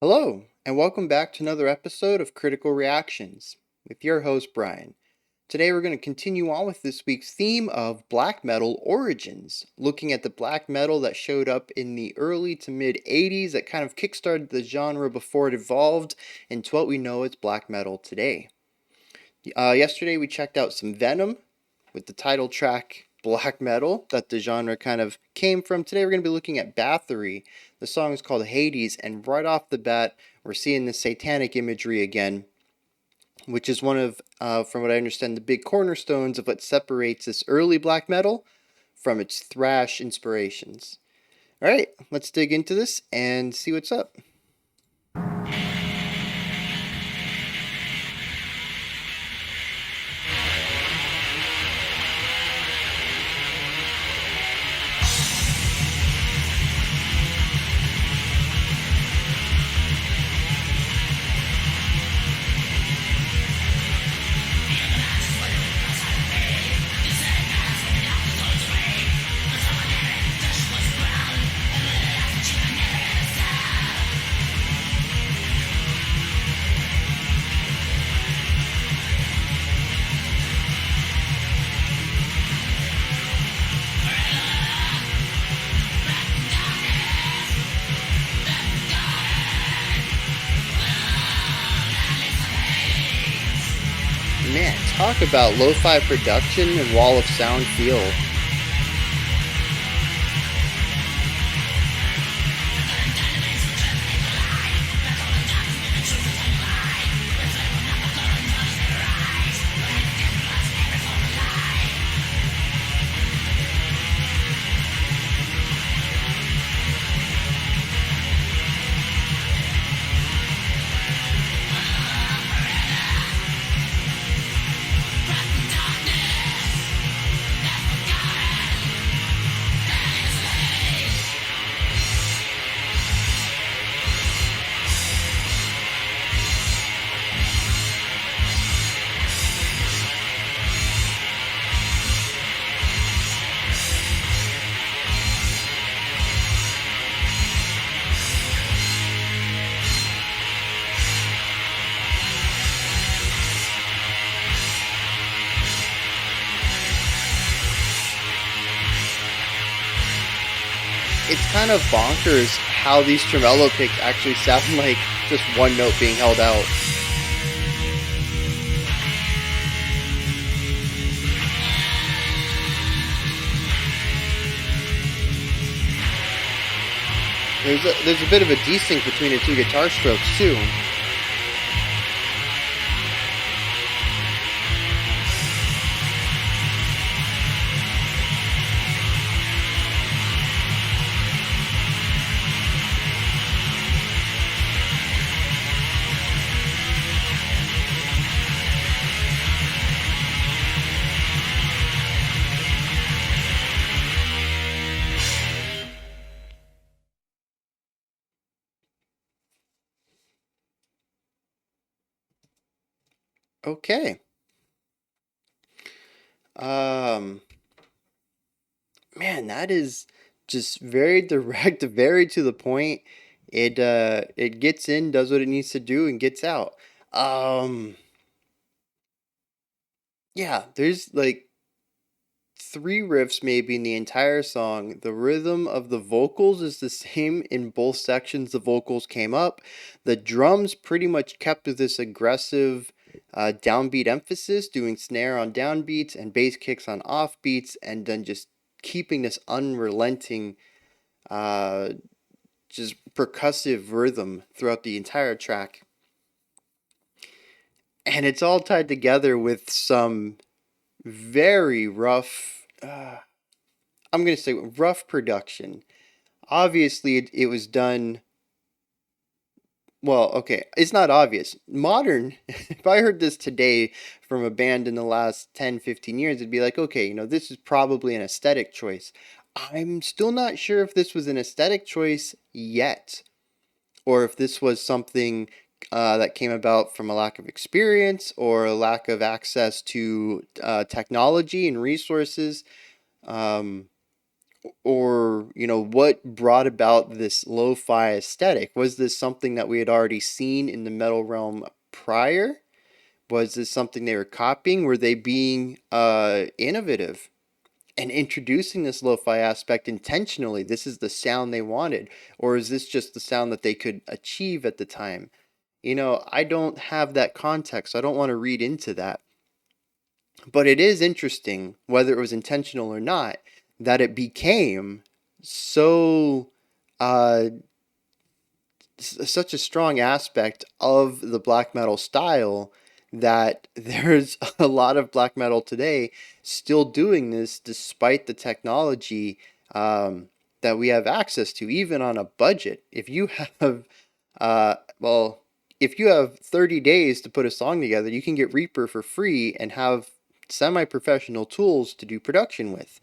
Hello, and welcome back to another episode of Critical Reactions with your host, Bryan. Today we're going to continue on with this week's theme of black metal origins, looking at the black metal that showed up in the early to mid 80s that kind of kickstarted the genre before it evolved into what we know as black metal today. Yesterday we checked out some Venom with the title track black metal that the genre kind of came from. Today we're going to be looking at Bathory. The song is called Hades, and right off the bat we're seeing the satanic imagery again, which is one of, from what I understand, the big cornerstones of what separates this early black metal from its thrash inspirations. Alright, let's dig into this and see what's up. Man, talk about lo-fi production and wall of sound feel. It's kind of bonkers how these tremolo picks actually sound like just one note being held out. There's a bit of a desync between the two guitar strokes too. Okay. Um, man, that is just very direct, very to the point. It gets in, does what it needs to do, and gets out. Um, yeah, there's like three riffs maybe in the entire song. The rhythm of the vocals is the same in both sections the vocals came up. The drums pretty much kept with this aggressive downbeat emphasis, doing snare on downbeats and bass kicks on offbeats, and then just keeping this unrelenting, uh, just percussive rhythm throughout the entire track. And it's all tied together with some very rough, I'm going to say rough production. Obviously, it was done. Well, okay, it's not obvious. Modern, if I heard this today from a band in the last 10, 15 years, it'd be like, okay, this is probably an aesthetic choice. I'm still not sure if this was an aesthetic choice yet, or if this was something that came about from a lack of experience or a lack of access to technology and resources. Um, or what brought about this lo-fi aesthetic? Was this something that we had already seen in the metal realm prior? Was this something they were copying? Were they being innovative and introducing this lo-fi aspect intentionally? This is the sound they wanted, or is this just the sound that they could achieve at the time? I don't have that context, so I don't want to read into that. But it is interesting, whether it was intentional or not, that it became so uh, such a strong aspect of the black metal style that there's a lot of black metal today still doing this despite the technology that we have access to, even on a budget. If you have, well, if you have 30 days to put a song together, you can get Reaper for free and have semi-professional tools to do production with.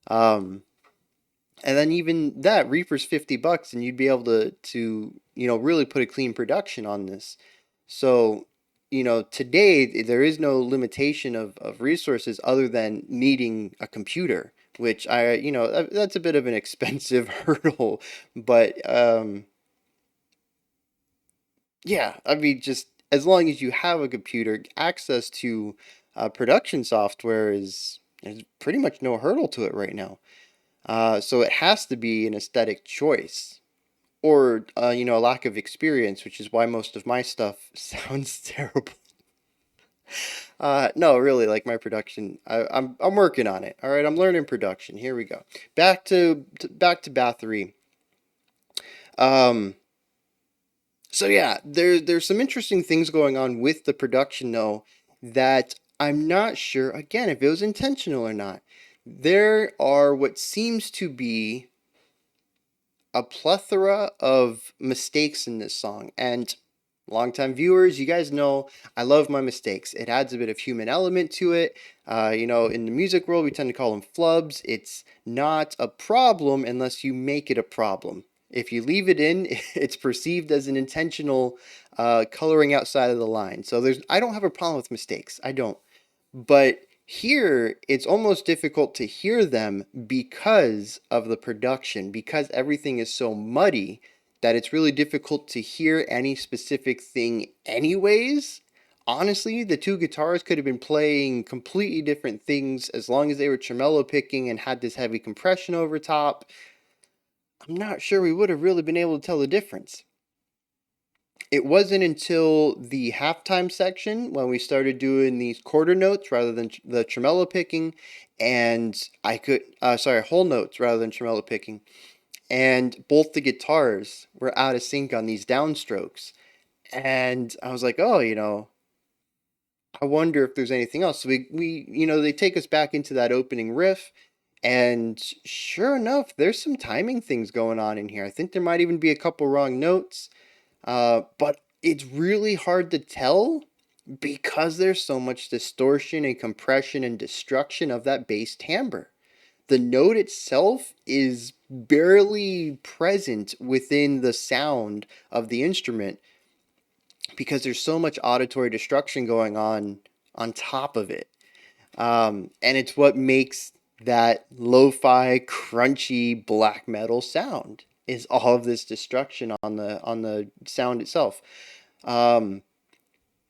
Um, and then even that, Reaper's $50 and you'd be able to really put a clean production on this. So, today there is no limitation of resources other than needing a computer, which that's a bit of an expensive hurdle, but yeah, I mean, just as long as you have a computer, access to production software is pretty much no hurdle to it right now. So it has to be an aesthetic choice, or a lack of experience, which is why most of my stuff sounds terrible. No, really, like my production, I'm working on it. All right, I'm learning production. Here we go. Back to Bathory. Um, so yeah, there's some interesting things going on with the production though that I'm not sure again if it was intentional or not. There are what seems to be a plethora of mistakes in this song. And longtime viewers, you guys know I love my mistakes. It adds a bit of human element to it. In the music world, we tend to call them flubs. It's not a problem unless you make it a problem. If you leave it in, it's perceived as an intentional coloring outside of the line. So I don't have a problem with mistakes. I don't. But here, it's almost difficult to hear them because of the production, because everything is so muddy that it's really difficult to hear any specific thing, anyways. Honestly, the two guitars could have been playing completely different things as long as they were tremolo picking and had this heavy compression over top. I'm not sure we would have really been able to tell the difference. It wasn't until the halftime section when we started doing these quarter notes rather than the tremolo picking, and whole notes rather than tremolo picking, and both the guitars were out of sync on these downstrokes. And I was like, oh, I wonder if there's anything else. So they take us back into that opening riff, and sure enough, there's some timing things going on in here. I think there might even be a couple wrong notes. But it's really hard to tell because there's so much distortion and compression and destruction of that bass timbre. The note itself is barely present within the sound of the instrument because there's so much auditory destruction going on top of it. And it's what makes that lo-fi, crunchy black metal sound is all of this destruction on the sound itself. Um,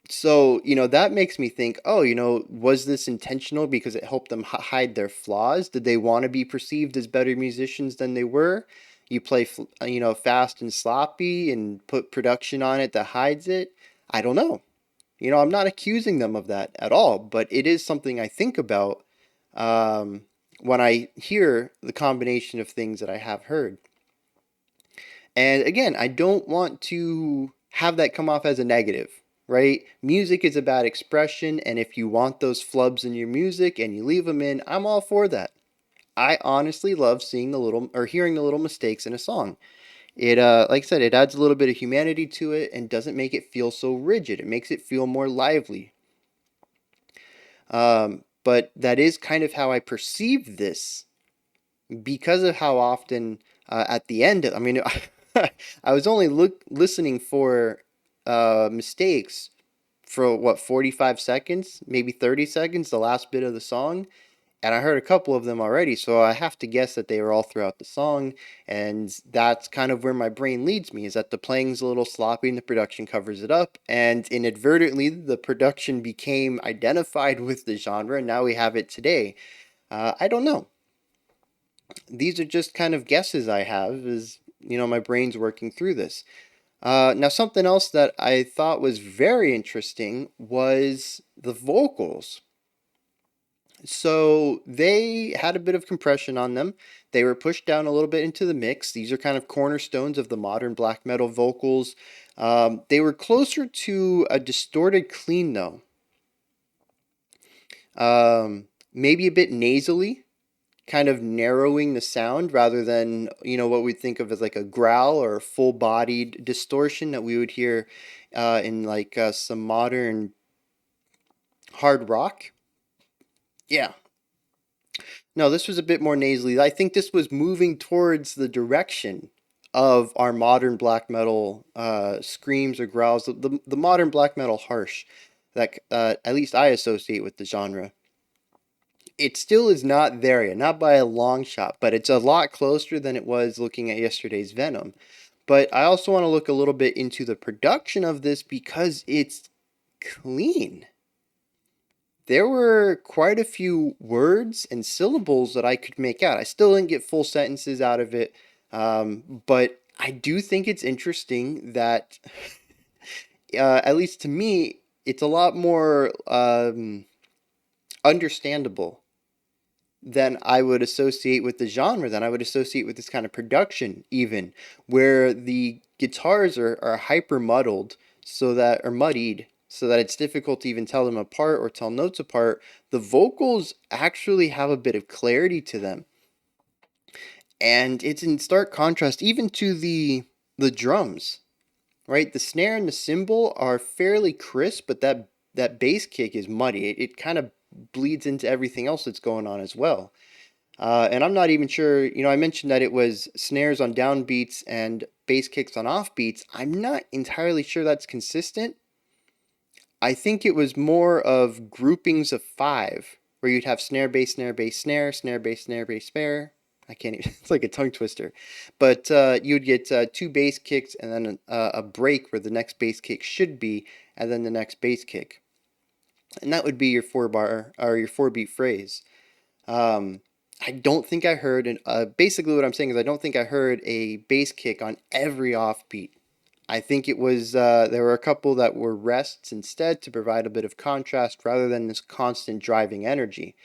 so that makes me think, oh, was this intentional because it helped them hide their flaws? Did they want to be perceived as better musicians than they were? You play, fast and sloppy and put production on it that hides it. I don't know. I'm not accusing them of that at all, but it is something I think about um, when I hear the combination of things that I have heard. And again, I don't want to have that come off as a negative, right? Music is about expression, and if you want those flubs in your music and you leave them in, I'm all for that. I honestly love seeing the little or hearing the little mistakes in a song. It like I said, it adds a little bit of humanity to it and doesn't make it feel so rigid. It makes it feel more lively. But that is kind of how I perceive this because of how often at the end, I mean, I was only listening for mistakes for what, 45 seconds, maybe 30 seconds, the last bit of the song. And I heard a couple of them already, so I have to guess that they were all throughout the song, and that's kind of where my brain leads me, is that the playing's a little sloppy and the production covers it up, and inadvertently the production became identified with the genre, and now we have it today. I don't know. These are just kind of guesses I have as, my brain's working through this. Now, something else that I thought was very interesting was the vocals. So they had a bit of compression on them. They were pushed down a little bit into the mix. These are kind of cornerstones of the modern black metal vocals. They were closer to a distorted clean, though. Maybe a bit nasally, kind of narrowing the sound rather than, what we think of as like a growl or a full-bodied distortion that we would hear in like some modern hard rock. Yeah. No, this was a bit more nasally. I think this was moving towards the direction of our modern black metal screams or growls, the modern black metal harsh that at least I associate with the genre. It still is not there yet, not by a long shot, but it's a lot closer than it was looking at yesterday's Venom. But I also want to look a little bit into the production of this because it's clean. There were quite a few words and syllables that I could make out. I still didn't get full sentences out of it, but I do think it's interesting that, at least to me, it's a lot more understandable than I would associate with the genre, than I would associate with this kind of production, even where the guitars are hyper muddled so that, or muddied, so that it's difficult to even tell them apart or tell notes apart. The vocals actually have a bit of clarity to them. And it's in stark contrast even to the drums, right? The snare and the cymbal are fairly crisp, but that bass kick is muddy. It kind of bleeds into everything else that's going on as well. And I'm not even sure, I mentioned that it was snares on downbeats and bass kicks on offbeats. I'm not entirely sure that's consistent. I think it was more of groupings of five, where you'd have snare, bass, snare, bass, snare, snare, bass, snare, bass, snare. I can't even, it's like a tongue twister. But you'd get two bass kicks and then a break where the next bass kick should be, and then the next bass kick. And that would be your 4-bar, or your 4-beat phrase. I don't think I heard, basically what I'm saying is I don't think I heard a bass kick on every offbeat. I think it was, there were a couple that were rests instead to provide a bit of contrast rather than this constant driving energy.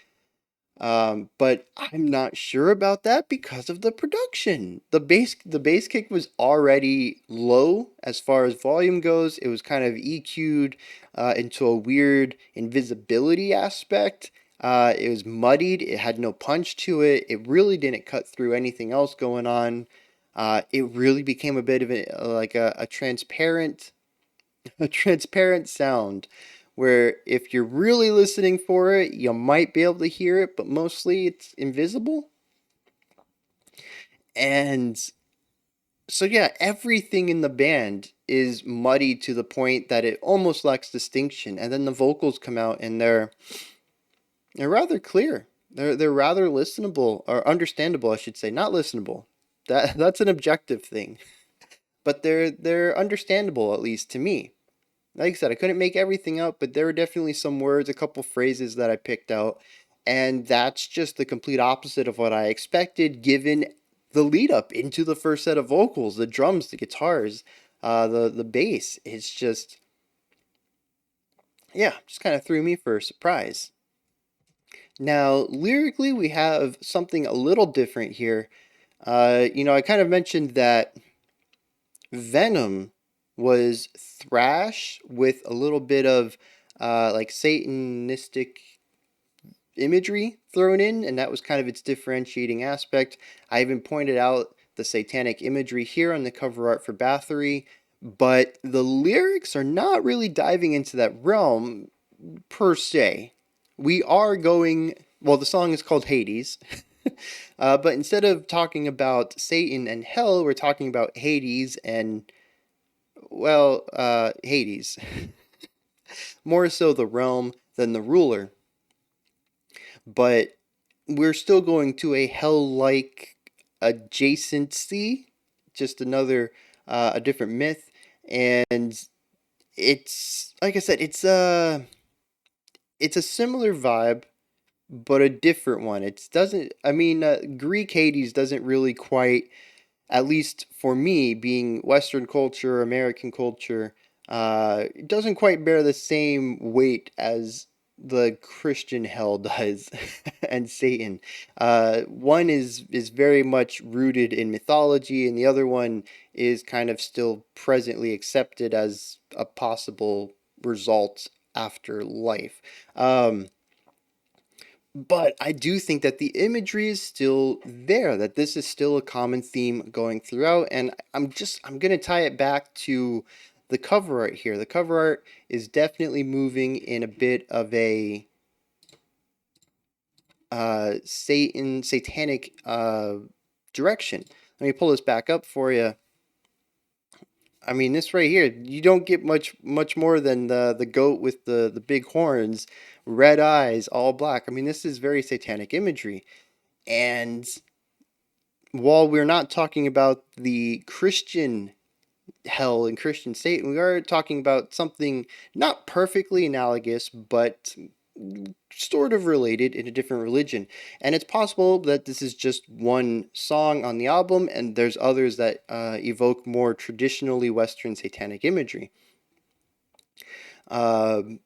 But I'm not sure about that because of the production. The bass kick was already low as far as volume goes. It was kind of EQ'd into a weird invisibility aspect. It was muddied. It had no punch to it. It really didn't cut through anything else going on. It really became a bit of a transparent a transparent sound where if you're really listening for it, you might be able to hear it, but mostly it's invisible. And so, yeah, everything in the band is muddy to the point that it almost lacks distinction. And then the vocals come out and they're rather clear. They're rather listenable, or understandable, I should say, not listenable. That's an objective thing. But they're understandable, at least to me. Like I said, I couldn't make everything out, but there were definitely some words, a couple phrases that I picked out, and that's just the complete opposite of what I expected given the lead up into the first set of vocals, the drums, the guitars, the bass. It's just, yeah, just kind of threw me for a surprise. Now, lyrically, we have something a little different here. I kind of mentioned that Venom was thrash with a little bit of like Satanistic imagery thrown in, and that was kind of its differentiating aspect. I even pointed out the satanic imagery here on the cover art for Bathory, but the lyrics are not really diving into that realm per se. We are going, well, the song is called Hades. But instead of talking about Satan and hell, we're talking about Hades and, well, Hades. More so the realm than the ruler. But we're still going to a hell-like adjacency, just another a different myth, and it's like I said, it's a similar vibe, but a different one. It doesn't. I mean, Greek Hades doesn't really quite, at least for me, being Western culture, American culture, it doesn't quite bear the same weight as the Christian hell does, and Satan. One is very much rooted in mythology, and the other one is kind of still presently accepted as a possible result after life. Um, but I do think that the imagery is still there, that this is still a common theme going throughout, and I'm gonna tie it back to the cover art here. The cover art is definitely moving in a bit of a satanic direction. Let me pull this back up for you. I mean, this right here, you don't get much more than the goat with the big horns, red eyes, all black. I mean, this is very satanic imagery. And while we're not talking about the Christian hell and Christian Satan, we are talking about something not perfectly analogous, but sort of related in a different religion. And it's possible that this is just one song on the album, and there's others that evoke more traditionally Western satanic imagery. Um,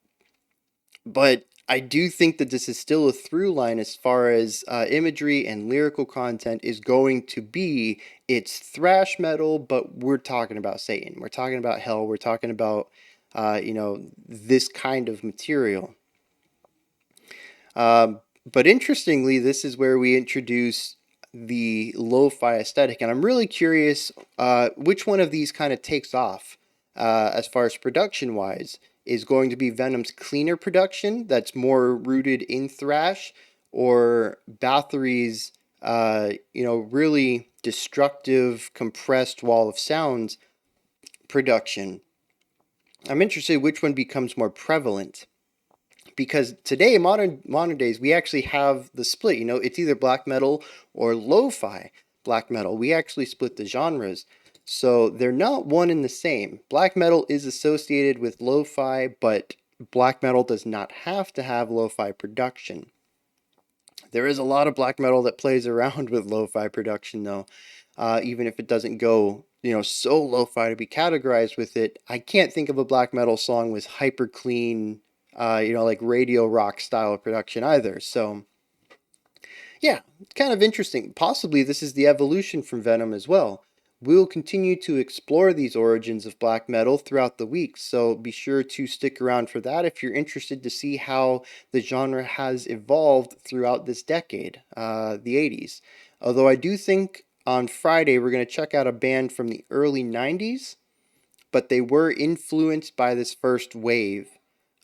but I do think that this is still a through line as far as imagery and lyrical content is going to be. It's thrash metal, but we're talking about Satan. We're talking about hell. We're talking about, this kind of material. Um, but interestingly, this is where we introduce the lo-fi aesthetic, and I'm really curious which one of these kind of takes off as far as production wise. Is going to be Venom's cleaner production that's more rooted in thrash, or Bathory's really destructive compressed wall of sounds production. I'm interested which one becomes more prevalent, because today, modern days, we actually have the split. It's either black metal or lo-fi black metal. We actually split the genres, so they're not one and the same. Black metal is associated with lo-fi, but black metal does not have to have lo-fi production. There is a lot of black metal that plays around with lo-fi production, though, even if it doesn't go, so lo-fi to be categorized with it. I can't think of a black metal song with hyper clean, like radio rock style production either. So, yeah, it's kind of interesting. Possibly this is the evolution from Venom as well. We'll continue to explore these origins of black metal throughout the week, so be sure to stick around for that if you're interested to see how the genre has evolved throughout this decade, the 80s. Although I do think on Friday we're going to check out a band from the early 90s, but they were influenced by this first wave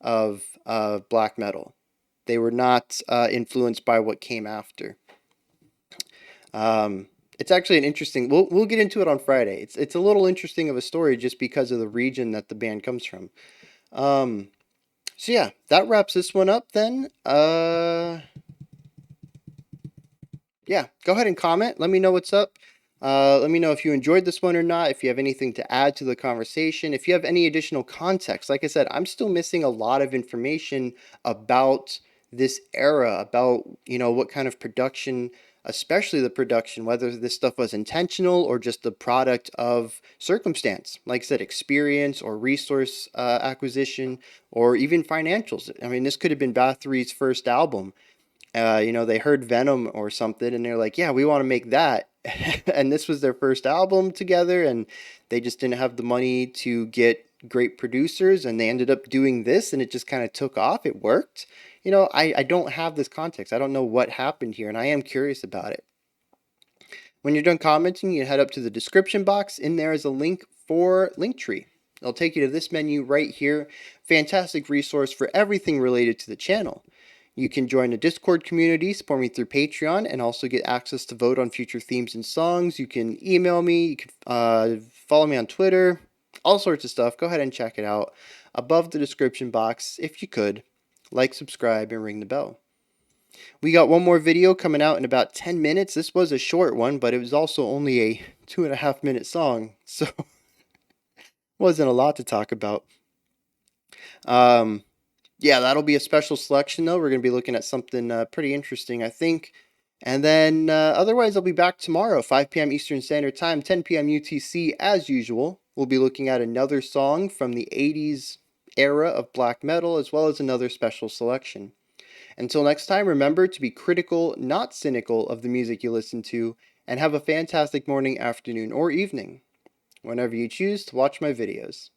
of black metal. They were not influenced by what came after. It's actually an interesting. We'll get into it on Friday. It's a little interesting of a story just because of the region that the band comes from. Um, so yeah, that wraps this one up. Then, yeah, go ahead and comment. Let me know what's up. Let me know if you enjoyed this one or not, if you have anything to add to the conversation, if you have any additional context. Like I said, I'm still missing a lot of information about this era, about, what kind of production, especially the production, whether this stuff was intentional or just the product of circumstance. Like I said, experience or resource acquisition, or even financials. I mean, this could have been Bathory's first album. They heard Venom or something, and they're like, yeah, we want to make that. And this was their first album together, and they just didn't have the money to get great producers, and they ended up doing this, and it just kind of took off. It worked. I don't have this context. I don't know what happened here, and I am curious about it. When you're done commenting, you head up to the description box. In there is a link for Linktree. It'll take you to this menu right here. Fantastic resource for everything related to the channel. You can join the Discord community, support me through Patreon, and also get access to vote on future themes and songs. You can email me, you can follow me on Twitter, all sorts of stuff. Go ahead and check it out. Above the description box, if you could, like, subscribe, and ring the bell. We got one more video coming out in about 10 minutes. This was a short one, but it was also only a 2.5 minute song, so wasn't a lot to talk about. Yeah, that'll be a special selection, though. We're going to be looking at something pretty interesting, I think. And then otherwise, I'll be back tomorrow, 5 p.m. Eastern Standard Time, 10 p.m. UTC, as usual. We'll be looking at another song from the 80s era of black metal, as well as another special selection. Until next time, remember to be critical, not cynical, of the music you listen to, and have a fantastic morning, afternoon, or evening, whenever you choose to watch my videos.